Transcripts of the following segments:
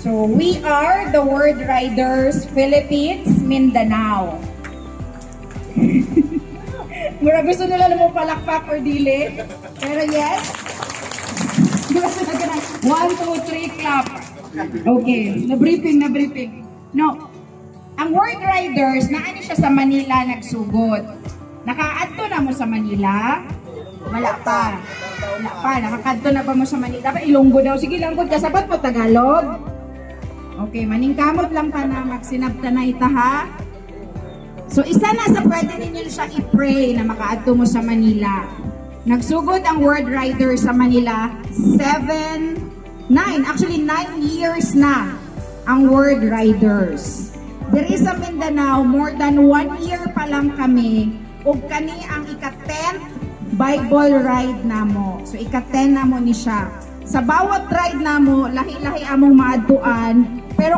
So, we are the Word Riders, Philippines, Mindanao. Mura gusto nila mo palakpak or dili. Pero yes. 1, 2, 3, clap. Okay, na-briefing. No, ang Word Riders, naano siya sa Manila nagsugod. Nakaadto na mo sa Manila? Wala pa. Nakakadto na ba mo sa Manila? Ilonggo daw. Sige, langgod ka. Sabat mo Tagalog? Okay, maningkamot lang ka na. Magsinabta na ita ha. So, isa na sa pwede ninyo siya i-pray na makaadto mo sa Manila. Nagsugod ang Word Rider sa Manila, 9 years na ang Word Riders. There is a Mindanao, more than 1 year pa lang kami, ug kani ang ika-10th Bible ride namo. So, ika-10 namo ni siya. Sa bawat ride namo, lahi-lahi among maadtuan, pero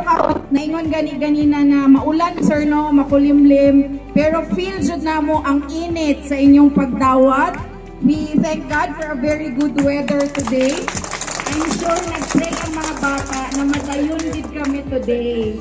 naingon ganina na maulan, sir, no, makulimlim, pero feel jud namo ang init sa inyong pagdawat. We thank God for a very good weather today. I'm sure nag-pray ang mga bata na madayon din kami today.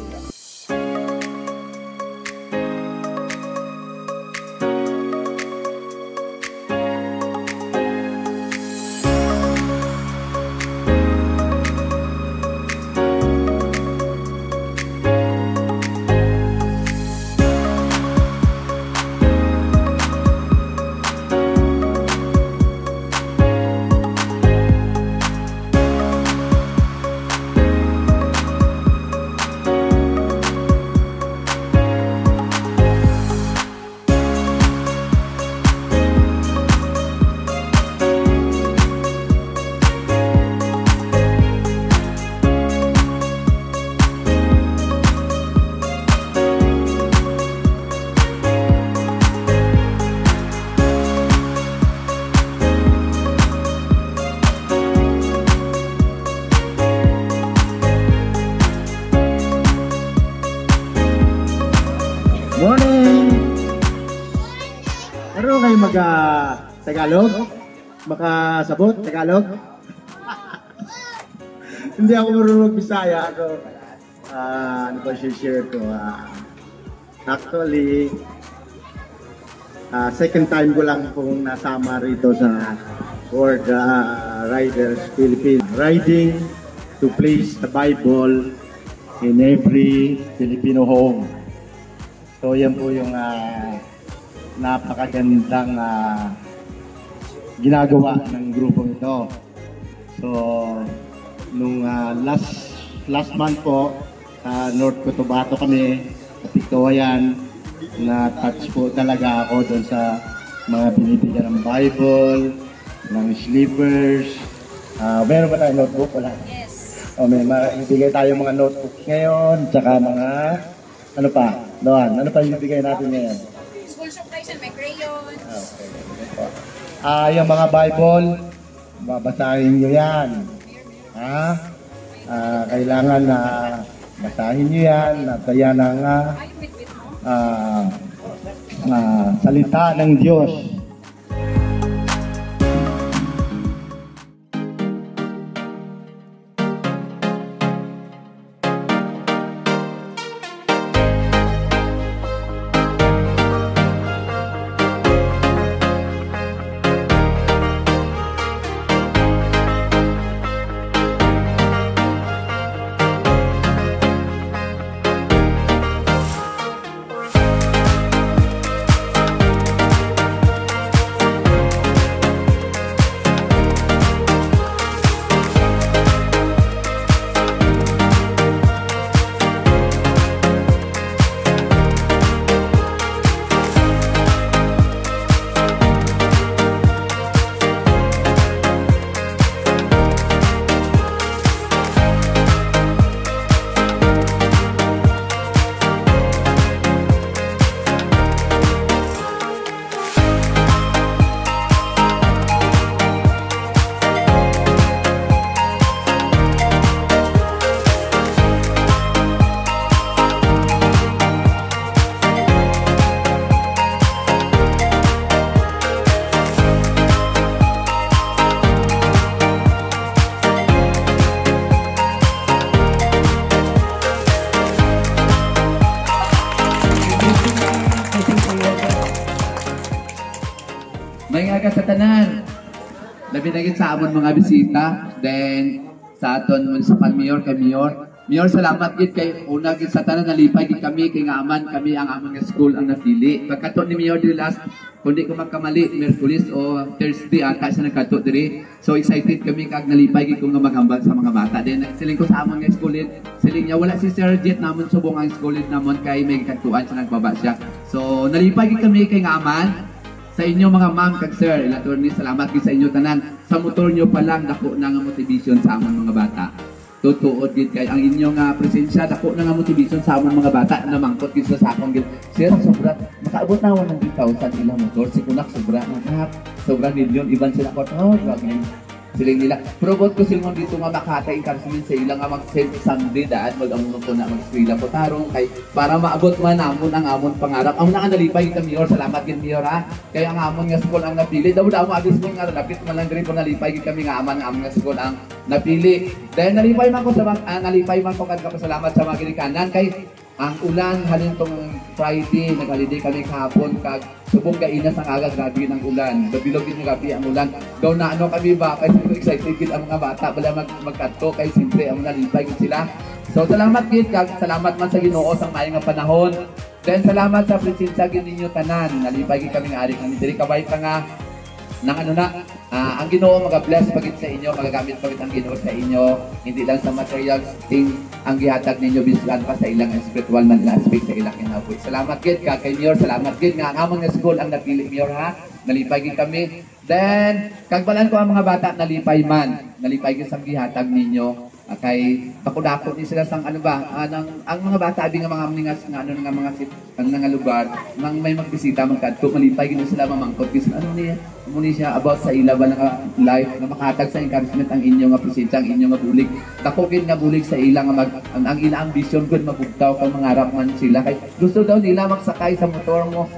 Tagalog? Makasabot? Tagalog? Hindi ako marunong Bisaya. Ano ba share ko? Actually, second time ko lang pong nasama rito sa Word Riders Philippines. Riding to place the Bible in every Filipino home. So yan po yung napakagandang ginagawa ng grupong ito. So, nung last month po, sa North Cotabato kami, sa Pictoyan, na-touch po talaga ako doon sa mga binibigyan ng Bible, ng sleepers. Meron ba tayong notebook? Wala? Yes. May ibigay tayo mga notebook ngayon, tsaka mga, ano pa? Doon, ano pa yung ibigay natin ngayon? School supplies and may crayon. Okay. Yung mga Bible, babasahin nyo yan. Kailangan na basahin nyo yan. At yan ang salita ng Diyos. ka sa tanan. Labi na gid sa amon mga bisita. Then sa aton municipal mayor kay Mayor. Mayor, salamat gid kay una gid sa tanan nalipay gid kami kay nga aman kami ang amon nga school ang napili. Pagkato ni Mayor di last kundi ko magkamali Merkulis o Thursday ata sa nagkato diri. So excited kami kag nalipay gid ko nga maghambal sa mga bata. Then siling ko sa amon nga school siling niya wala si Sir Jet namon subong ang school namon kay may katuan sa nagbaba siya. So nalipay gid kami kay nga aman sa inyo mga ma'am kag sir, attorney, salamat gid sa inyo tanan. Sa motor nyo pa lang dako na nga motivation sa amon mga bata. Tutuod gid kay ang inyong presensya dako na nga motivation sa amon mga bata na mangkot gid sa akong gid. Sir, sobra makaabot na 100,000 ilang motor si kunak sobra na kahap. Sobra milyon iban sila ko. Oh, grabe. Siling nila. Probot ko silang dito nga makata encouragement sa ilang nga mag-save someday daan mag-amuno ko na mag-eskwela po tarong kay para maabot man namon ang amon pangarap. Amo na nga nalipay kita Mayor, salamat gid Mayor ha. Kay ang amon nga school ang napili. Daw mo adis mo nga lapit man lang diri po nalipay gid kami nga aman ang amon nga school ang napili. Dahil nalipay man ko sa nalipay man ko kadto pasalamat sa mga ginikanan kay ang ulan halin tong Friday nag-holiday kami kahapon kag subong kainas ang aga grabe ng ulan. Babilog din gabi ang ulan. Daw na ano kami ba kay excited gid ang mga bata bala magkadto kay simple ang nalipay gid sila. So salamat gid kag salamat man sa Ginoo sa maayong nga panahon. Then salamat sa presensya gid ninyo tanan. Nalipay gid kami nga ari kami diri kabay pa nga nang ano na ang Ginoo mag-bless pagit sa inyo, magagamit pagit ang Ginoo sa inyo, hindi lang sa materials thing ang gihatag ninyo bisan pa sa ilang spiritual man aspect sa ilang kinabuhi. Salamat gid ka kay Mayor, salamat gid nga ang among nga school ang napili Mayor ha. Nalipay gid kami. Then kag balan ko ang mga bata nalipay man, nalipay gid sa gihatag ninyo. Kay dako-dako ni sila sang ano ba ang mga bata abi nga mga mingas nga ano nga mga ang nga lugar mang may magbisita magkadto malipay gid sila mamangkot gid ano niya muni siya about sa ila ba nga life nga makahatag sa encouragement ang inyo nga presensya ang inyo nga bulig dako gid nga bulig sa ila nga ang ila ambition gud mabugtaw kang mangarap man sila kay gusto daw nila magsakay sa motor mo.